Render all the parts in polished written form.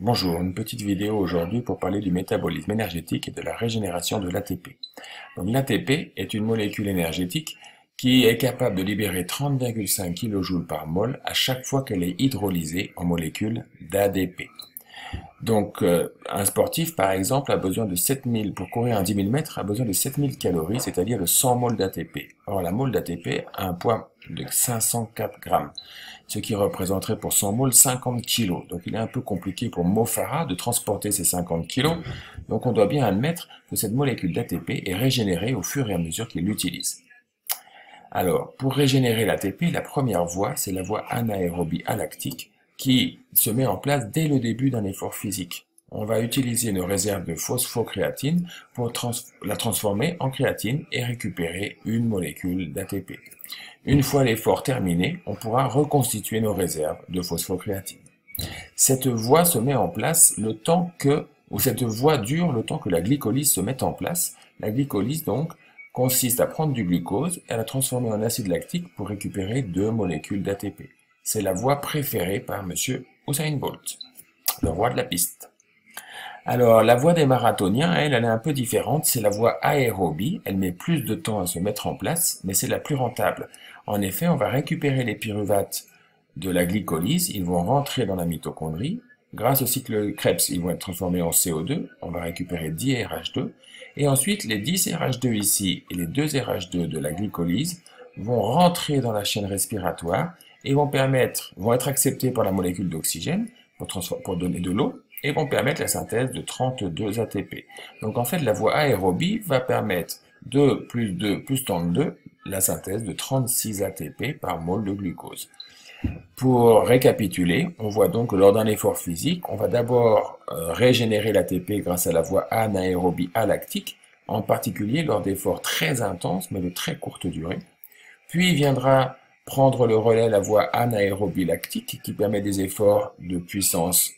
Bonjour, une petite vidéo aujourd'hui pour parler du métabolisme énergétique et de la régénération de l'ATP. Donc l'ATP est une molécule énergétique qui est capable de libérer 30,5 kJ par mol à chaque fois qu'elle est hydrolysée en molécules d'ADP. Donc un sportif par exemple a besoin de 7000, pour courir un 10 000 mètres, a besoin de 7000 calories, c'est-à-dire de 100 moles d'ATP. Or la mole d'ATP a un poids de 504 grammes, ce qui représenterait pour 100 moles 50 kilos. Donc il est un peu compliqué pour Mo Farah de transporter ces 50 kilos, donc on doit bien admettre que cette molécule d'ATP est régénérée au fur et à mesure qu'il l'utilise. Alors, pour régénérer l'ATP, la première voie, c'est la voie anaérobie alactique, qui se met en place dès le début d'un effort physique. On va utiliser nos réserves de phosphocréatine pour la transformer en créatine et récupérer une molécule d'ATP. Une fois l'effort terminé, on pourra reconstituer nos réserves de phosphocréatine. Cette voie se met en place le temps que, ou cette voie dure le temps que la glycolyse se mette en place. La glycolyse, donc, consiste à prendre du glucose et à la transformer en acide lactique pour récupérer 2 molécules d'ATP. C'est la voie préférée par Monsieur Usain Bolt, le roi de la piste. Alors, la voie des marathoniens, elle est un peu différente. C'est la voie aérobie. Elle met plus de temps à se mettre en place, mais c'est la plus rentable. En effet, on va récupérer les pyruvates de la glycolyse. Ils vont rentrer dans la mitochondrie. Grâce au cycle Krebs, ils vont être transformés en CO2. On va récupérer 10 RH2. Et ensuite, les 10 RH2 ici et les 2 RH2 de la glycolyse vont rentrer dans la chaîne respiratoire et vont être acceptés par la molécule d'oxygène pour donner de l'eau et vont permettre la synthèse de 32 ATP. Donc en fait, la voie aérobie va permettre 2 plus 32, la synthèse de 36 ATP par mol de glucose. Pour récapituler, on voit donc que lors d'un effort physique, on va d'abord régénérer l'ATP grâce à la voie anaérobie alactique, en particulier lors d'efforts très intenses mais de très courte durée. Puis viendra prendre le relais la voie anaérobie lactique qui permet des efforts de puissance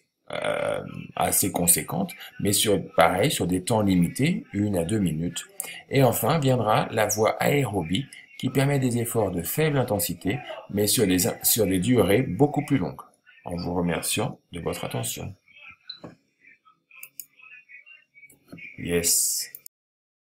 assez conséquentes, mais pareil, sur des temps limités, 1 à 2 minutes. Et enfin viendra la voie aérobie qui permet des efforts de faible intensité, mais sur des durées beaucoup plus longues. En vous remerciant de votre attention. Yes.